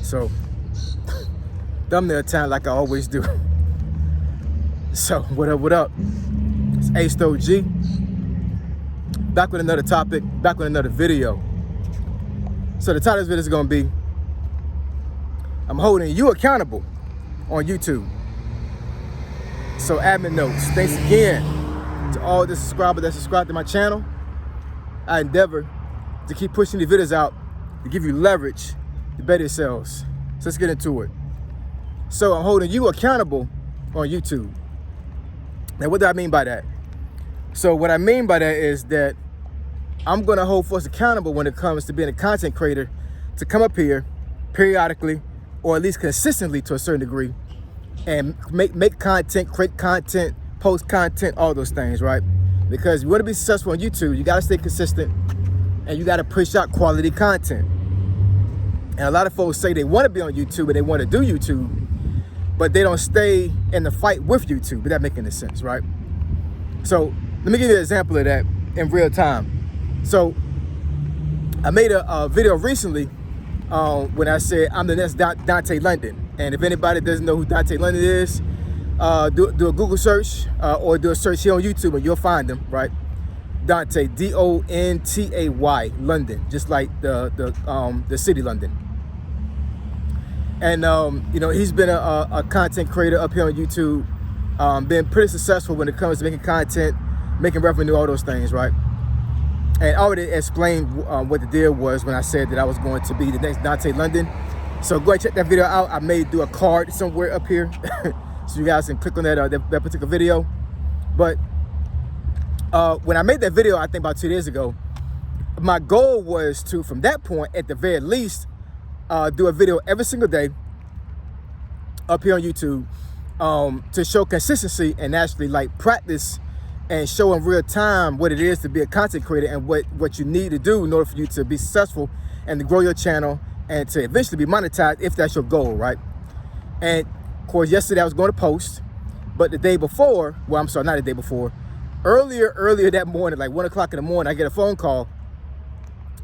So, thumbnail time like I always do. So, what up? It's Ace G. Back with another topic, back with another video. So, the title of this video is going to be, I'm holding you accountable on YouTube. So, admin notes. Thanks again to all the subscribers that subscribe to my channel. I endeavor to keep pushing these videos out to give you leverage to better yourselves. So let's get into it. So I'm holding you accountable on YouTube. Now, what do I mean by that? So what I mean by that is that I'm going to hold folks accountable when it comes to being a content creator to come up here periodically or at least consistently to a certain degree and make content, create content, post content, all those things, right? Because you want to be successful on YouTube, you got to stay consistent and you got to push out quality content. And a lot of folks say they want to be on YouTube and they want to do YouTube, but they don't stay in the fight with YouTube. But that makes any sense, right? So let me give you an example of that in real time. So I made a video recently when I said I'm the next Dante London. And if anybody doesn't know who Dante London is, do a Google search or do a search here on YouTube and you'll find him, right? Dante, D-O-N-T-A-Y, London, just like the city London. And you know, he's been a content creator up here on YouTube, been pretty successful when it comes to making content, making revenue, all those things, right? And I already explained what the deal was when I said that I was going to be the next Dante London. So go ahead and check that video out. I may do a card somewhere up here, so you guys can click on that particular video. But when I made that video, I think about 2 days ago, my goal was to, from that point, at the very least, do a video every single day up here on YouTube to show consistency and actually like practice and show in real time what it is to be a content creator and what you need to do in order for you to be successful and to grow your channel and to eventually be monetized if that's your goal, right? And of course, yesterday I was going to post, but the day before, well, I'm sorry, not the day before, earlier that morning, like 1 o'clock in the morning, I get a phone call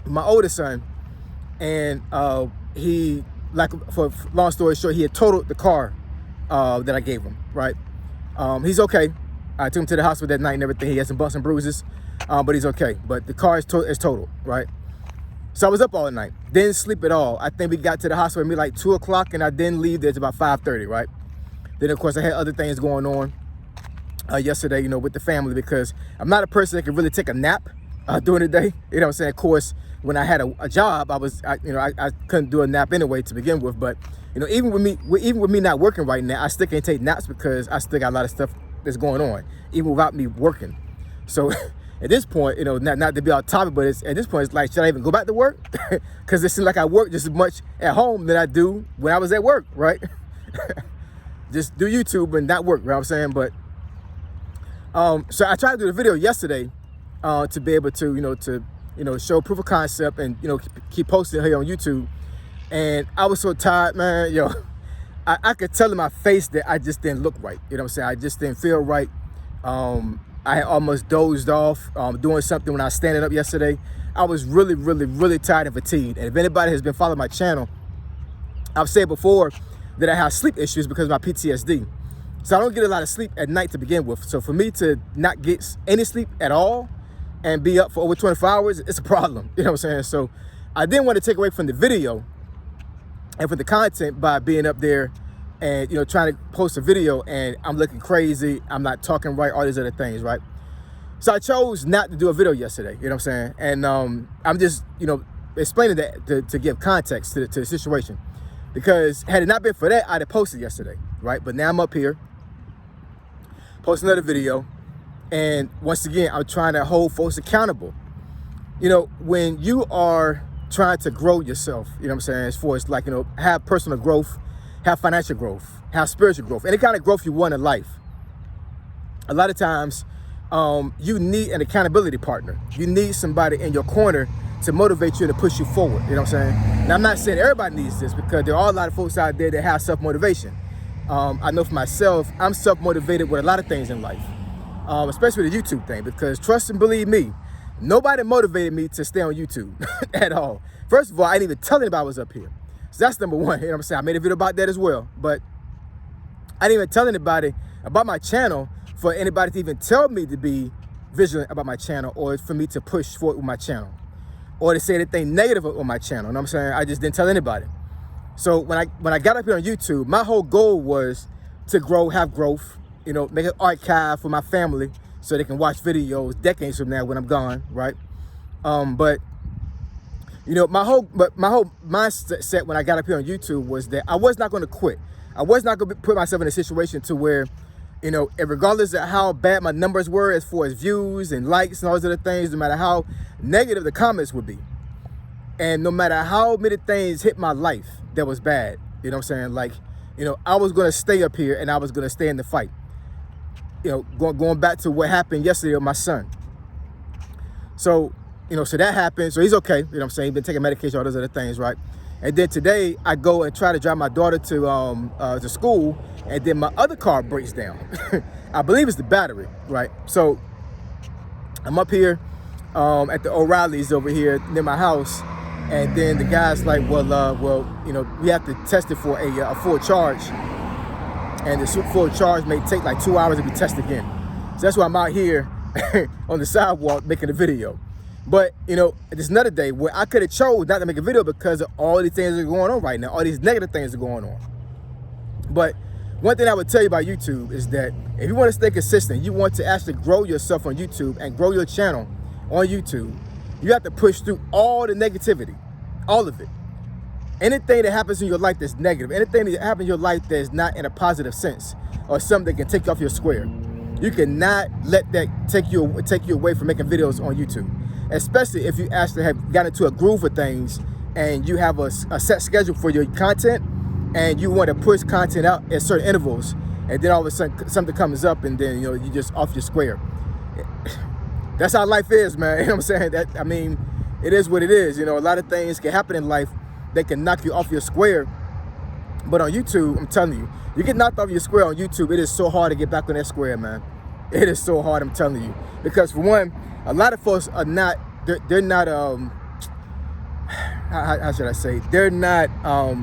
from my oldest son, and he, like, for long story short, he had totaled the car that I gave him, right? He's okay. I took him to the hospital that night and everything. He had some bumps and bruises, but he's okay. But the car is totaled, right? So I was up all night, didn't sleep at all. I think we got to the hospital maybe like 2 o'clock, and I didn't leave there until about 5:30, right? Then, of course, I had other things going on yesterday, you know, with the family, because I'm not a person that can really take a nap during the day. You know what I'm saying? Of course, when I had a job, I couldn't do a nap anyway to begin with. But, you know, even with me not working right now, I still can't take naps because I still got a lot of stuff that's going on, even without me working. So at this point, you know, not to be off topic, but at this point, it's like, should I even go back to work? Because it seems like I work just as much at home than I do when I was at work, right? Just do YouTube and not work, you know what I'm saying? But so I tried to do the video yesterday to be able to, show proof of concept and, keep posting here on YouTube. And I was so tired, man. Yo, I could tell in my face that I just didn't look right. You know what I'm saying? I just didn't feel right. I had almost dozed off doing something when I was standing up yesterday. I was really, really, really tired and fatigued. And if anybody has been following my channel, I've said before that I have sleep issues because of my PTSD. So I don't get a lot of sleep at night to begin with. So for me to not get any sleep at all and be up for over 24 hours, it's a problem. You know what I'm saying? So I didn't want to take away from the video and from the content by being up there and, trying to post a video and I'm looking crazy, I'm not talking right, all these other things, right? So I chose not to do a video yesterday, you know what I'm saying? And I'm just, explaining that to give context to the situation. Because had it not been for that, I'd have posted yesterday, right? But now I'm up here, post another video, and once again, I'm trying to hold folks accountable. When you are trying to grow yourself, you know what I'm saying, as far as like, have personal growth, have financial growth, have spiritual growth, any kind of growth you want in life, a lot of times you need an accountability partner. You need somebody in your corner to motivate you and to push you forward, you know what I'm saying? Now, I'm not saying everybody needs this because there are a lot of folks out there that have self-motivation. I know for myself, I'm self-motivated with a lot of things in life, especially the YouTube thing, because trust and believe me, nobody motivated me to stay on YouTube at all. First of all, I didn't even tell anybody I was up here. So that's number one. You know what I'm saying? I made a video about that as well. But I didn't even tell anybody about my channel for anybody to even tell me to be vigilant about my channel, or for me to push forward with my channel, or to say anything negative on my channel. You know what I'm saying? I just didn't tell anybody. So when I got up here on YouTube, my whole goal was to grow, have growth, you know, make an archive for my family so they can watch videos decades from now when I'm gone, right? But you know, my whole mindset when I got up here on YouTube was that I was not going to quit. I was not going to put myself in a situation to where, you know, regardless of how bad my numbers were as far as views and likes and all those other things, no matter how negative the comments would be, and no matter how many things hit my life that was bad, you know what I'm saying? Like, you know, I was going to stay up here and I was going to stay in the fight. You know, going back to what happened yesterday with my son. So, you know, so that happened. So he's okay. You know what I'm saying? He's been taking medication, all those other things, right? And then today I go and try to drive my daughter to school, and then my other car breaks down. I believe it's the battery, right? So I'm up here at the O'Reilly's over here near my house, and then the guy's like, well, you know, we have to test it for a full charge, and the full charge may take like 2 hours to be tested again. So that's why I'm out here on the sidewalk making a video. But, you know, there's another day where I could have chose not to make a video because of all these things that are going on right now. All these negative things are going on. But one thing I would tell you about YouTube is that if you want to stay consistent, you want to actually grow yourself on YouTube and grow your channel on YouTube, you have to push through all the negativity, all of it. Anything that happens in your life that's negative, anything that happens in your life that's not in a positive sense, or something that can take you off your square, you cannot let that take you away from making videos on YouTube. Especially if you actually have gotten into a groove of things and you have a set schedule for your content, and you want to push content out at certain intervals, and then all of a sudden something comes up and then, you know, you just off your square. That's how life is, man. You know what I'm saying? That, I mean, it is what it is. You know, a lot of things can happen in life that can knock you off your square. But on YouTube, I'm telling you, you get knocked off your square on YouTube, it is so hard to get back on that square, man. It is so hard, I'm telling you. Because for one, a lot of folks are not, they're not, how should I say? They're not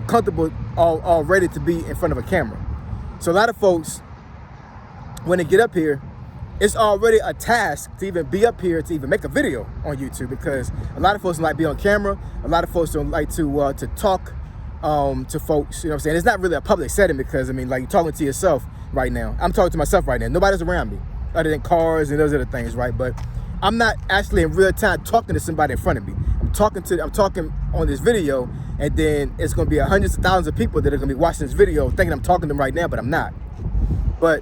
comfortable all ready to be in front of a camera. So a lot of folks, when they get up here, it's already a task to even be up here to even make a video on YouTube, because a lot of folks don't like to be on camera. A lot of folks don't like to talk to folks, you know what I'm saying? It's not really a public setting because, I mean, like, you're talking to yourself right now. I'm talking to myself right now. Nobody's around me other than cars and those other things, right? But I'm not actually in real time talking to somebody in front of me. I'm talking on this video, and then it's going to be hundreds of thousands of people that are going to be watching this video thinking I'm talking to them right now, but I'm not. But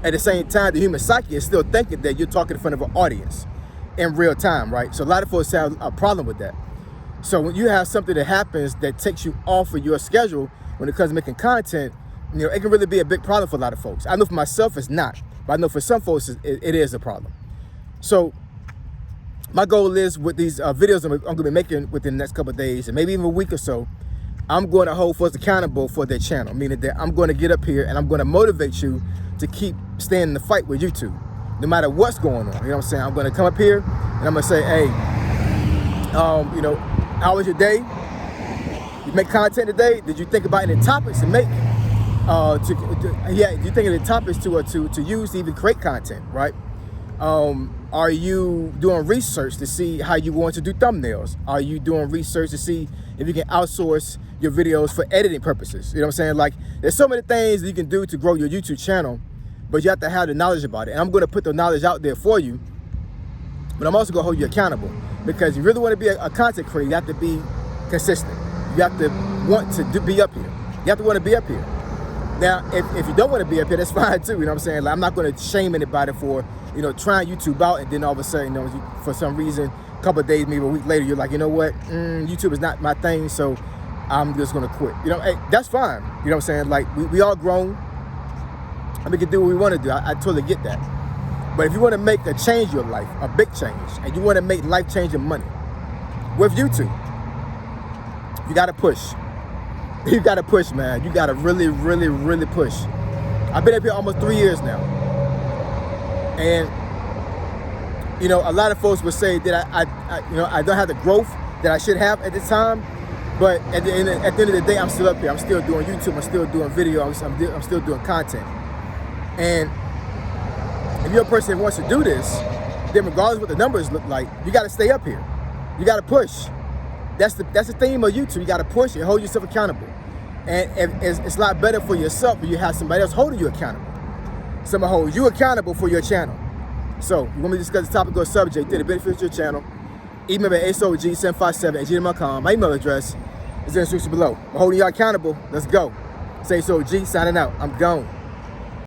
at the same time, the human psyche is still thinking that you're talking in front of an audience in real time, right? So a lot of folks have a problem with that. So when you have something that happens that takes you off of your schedule when it comes to making content, you know, it can really be a big problem for a lot of folks. I know for myself it's not, but I know for some folks it is a problem. So my goal is with these videos I'm going to be making within the next couple of days, and maybe even a week or so, I'm going to hold folks accountable for their channel, meaning that I'm going to get up here and I'm going to motivate you to keep staying in the fight with YouTube, no matter what's going on. You know what I'm saying? I'm going to come up here and I'm going to say, hey, you know, how was your day? You make content today? Did you think about any topics to make? You think of the topics to use to even create content, right? Are you doing research to see how you want to do thumbnails? Are you doing research to see if you can outsource your videos for editing purposes? You know what I'm saying? Like, there's so many things that you can do to grow your YouTube channel, but you have to have the knowledge about it. And I'm going to put the knowledge out there for you, but I'm also going to hold you accountable, because you really want to be a content creator, you have to be consistent. You have to want to be up here. You have to want to be up here. Now, if you don't want to be up here, that's fine too. You know what I'm saying? Like, I'm not going to shame anybody for, you know, trying YouTube out, and then all of a sudden, you know, for some reason, a couple of days, maybe a week later, you're like, you know what, YouTube is not my thing, so I'm just going to quit. You know, hey, that's fine. You know what I'm saying? Like, we all grown, and we can do what we want to do. I totally get that. But if you want to make a change in your life, a big change, and you want to make life-changing money with YouTube, you got to push. You got to push, man. You got to really, really, really push. I've been up here almost 3 years now. And, you know, a lot of folks would say that I don't have the growth that I should have at this time. But at the end of the day, I'm still up here. I'm still doing YouTube. I'm still doing video. I'm still doing content. And if you're a person that wants to do this, then regardless of what the numbers look like, you got to stay up here. You got to push. That's the theme of YouTube. You got to push and hold yourself accountable. And it's a lot better for yourself when you have somebody else holding you accountable. Someone hold you accountable for your channel. So, you want me to discuss the topic or subject that benefits your channel? Email me at asog757@gmail.com. My email address is in the description below. I'm holding you accountable. Let's go. Say so G signing out. I'm gone.